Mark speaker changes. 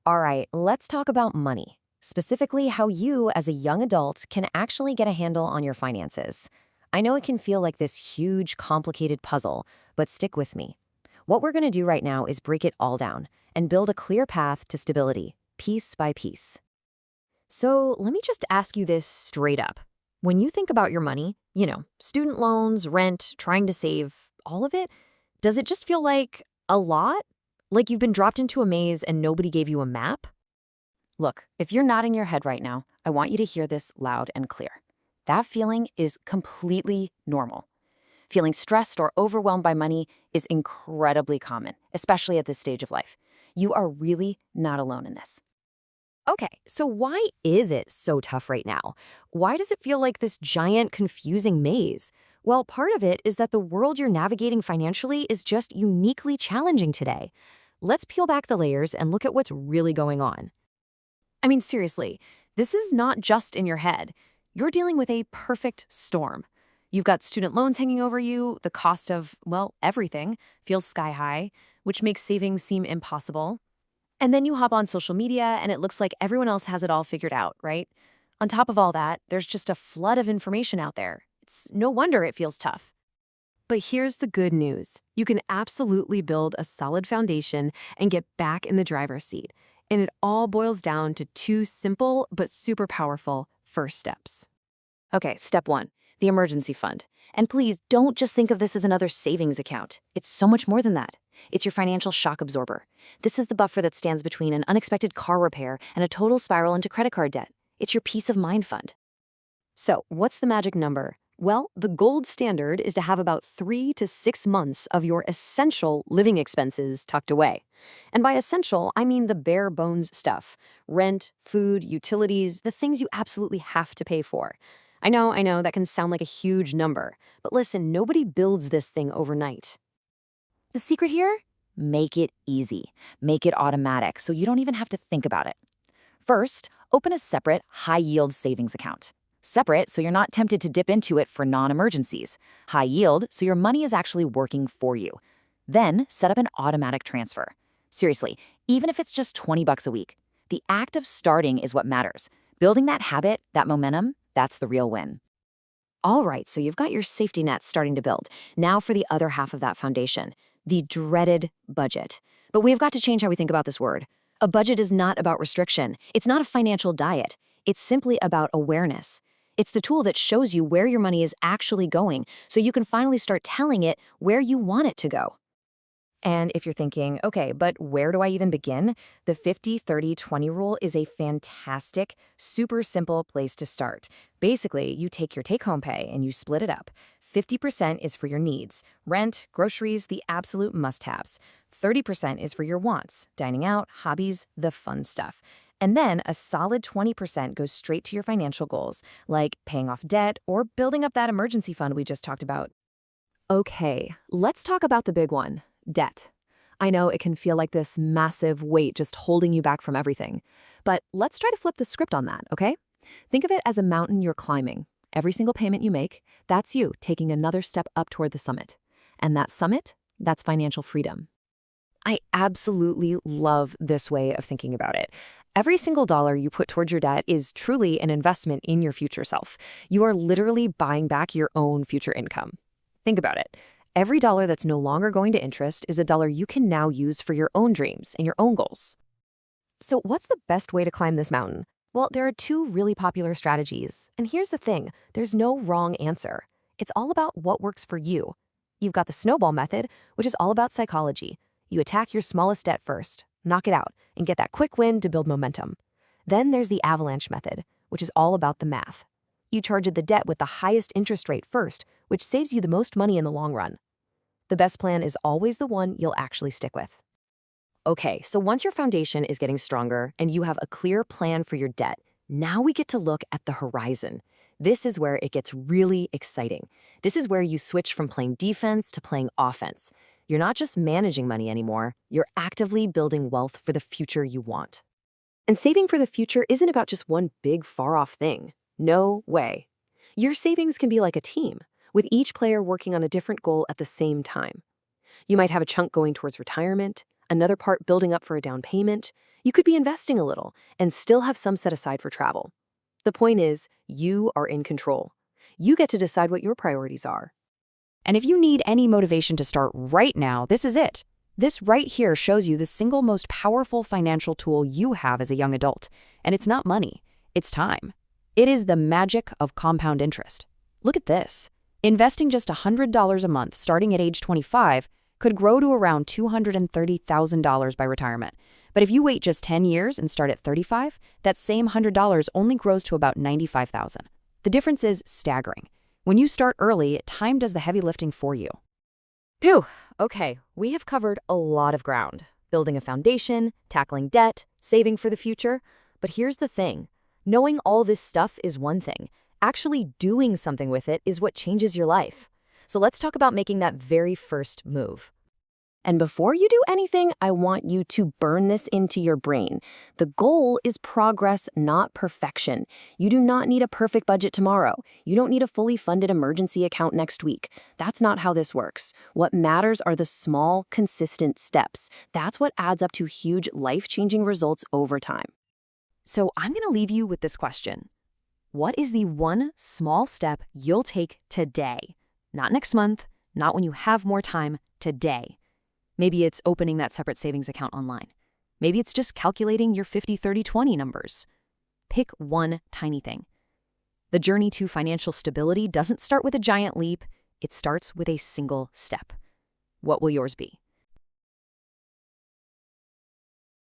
Speaker 1: All right, let's talk about money, specifically how you, as a young adult, can actually get a handle on your finances. I know it can feel like this huge, complicated puzzle, but stick with me. What we're going to do right now is break it all down and build a clear path to stability, piece by piece. So let me just ask you this straight up. When you think about your money, student loans, rent, trying to save, all of it, does it just feel like a lot? Like you've been dropped into a maze and nobody gave you a map? Look, if you're nodding your head right now, I want you to hear this loud and clear. That feeling is completely normal. Feeling stressed or overwhelmed by money is incredibly common, especially at this stage of life. You are really not alone in this. Okay, so why is it so tough right now? Why does it feel like this giant, confusing maze? Well, part of it is that the world you're navigating financially is just uniquely challenging today. Let's peel back the layers and look at what's really going on. I mean, seriously, this is not just in your head. You're dealing with a perfect storm. You've got student loans hanging over you, the cost of, well, everything feels sky high, which makes savings seem impossible. And then you hop on social media and it looks like everyone else has it all figured out, right? On top of all that, there's just a flood of information out there. It's no wonder it feels tough. But here's the good news. You can absolutely build a solid foundation and get back in the driver's seat. And it all boils down to two simple but super powerful first steps. Okay, step one, the emergency fund. And please don't just think of this as another savings account. It's so much more than that. It's your financial shock absorber. This is the buffer that stands between an unexpected car repair and a total spiral into credit card debt. It's your peace of mind fund. So, what's the magic number? Well, the gold standard is to have about 3 to 6 months of your essential living expenses tucked away. And by essential, I mean the bare bones stuff. Rent, food, utilities, the things you absolutely have to pay for. I know, that can sound like a huge number. But listen, nobody builds this thing overnight. The secret here? Make it easy. Make it automatic so you don't even have to think about it. First, open a separate, high-yield savings account. Separate so you're not tempted to dip into it for non-emergencies. High yield so your money is actually working for you. Then, set up an automatic transfer. Seriously, even if it's just $20 a week, the act of starting is what matters. Building that habit, that momentum, that's the real win. All right, so you've got your safety net starting to build. Now for the other half of that foundation, the dreaded budget. But we've got to change how we think about this word. A budget is not about restriction. It's not a financial diet. It's simply about awareness. It's the tool that shows you where your money is actually going, so you can finally start telling it where you want it to go. And if you're thinking, okay, but where do I even begin? The 50-30-20 rule is a fantastic, super simple place to start. Basically, you take your take-home pay and you split it up. 50% is for your needs, rent, groceries, the absolute must-haves. 30% is for your wants, dining out, hobbies, the fun stuff. And then a solid 20% goes straight to your financial goals, like paying off debt or building up that emergency fund we just talked about. Okay, let's talk about the big one, debt. I know it can feel like this massive weight just holding you back from everything. But let's try to flip the script on that, okay? Think of it as a mountain you're climbing. Every single payment you make, that's you taking another step up toward the summit. And that summit, that's financial freedom. I absolutely love this way of thinking about it. Every single dollar you put towards your debt is truly an investment in your future self. You are literally buying back your own future income. Think about it. Every dollar that's no longer going to interest is a dollar you can now use for your own dreams and your own goals. So what's the best way to climb this mountain? Well, there are two really popular strategies. And here's the thing, there's no wrong answer. It's all about what works for you. You've got the snowball method, which is all about psychology. You attack your smallest debt first, knock it out, and get that quick win to build momentum. Then there's the avalanche method, which is all about the math. You charge the debt with the highest interest rate first, which saves you the most money in the long run. The best plan is always the one you'll actually stick with. Okay, so once your foundation is getting stronger and you have a clear plan for your debt, now we get to look at the horizon. This is where it gets really exciting. This is where you switch from playing defense to playing offense. You're not just managing money anymore, you're actively building wealth for the future you want. And saving for the future isn't about just one big far-off thing. No way. Your savings can be like a team, with each player working on a different goal at the same time. You might have a chunk going towards retirement, another part building up for a down payment. You could be investing a little and still have some set aside for travel. The point is, you are in control. You get to decide what your priorities are.
Speaker 2: And if you need any motivation to start right now, this is it. This right here shows you the single most powerful financial tool you have as a young adult. And it's not money, it's time. It is the magic of compound interest. Look at this. Investing just $100 a month starting at age 25 could grow to around $230,000 by retirement. But if you wait just 10 years and start at 35, that same $100 only grows to about $95,000. The difference is staggering. When you start early, time does the heavy lifting for you.
Speaker 1: Phew, okay, we have covered a lot of ground. Building a foundation, tackling debt, saving for the future. But here's the thing. Knowing all this stuff is one thing. Actually doing something with it is what changes your life. So let's talk about making that very first move. And before you do anything, I want you to burn this into your brain. The goal is progress, not perfection. You do not need a perfect budget tomorrow. You don't need a fully funded emergency account next week. That's not how this works. What matters are the small, consistent steps. That's what adds up to huge, life-changing results over time.
Speaker 2: So I'm going to leave you with this question. What is the one small step you'll take today? Not next month, not when you have more time, today. Maybe it's opening that separate savings account online. Maybe it's just calculating your 50-30-20 numbers. Pick one tiny thing. The journey to financial stability doesn't start with a giant leap. It starts with a single step. What will yours be?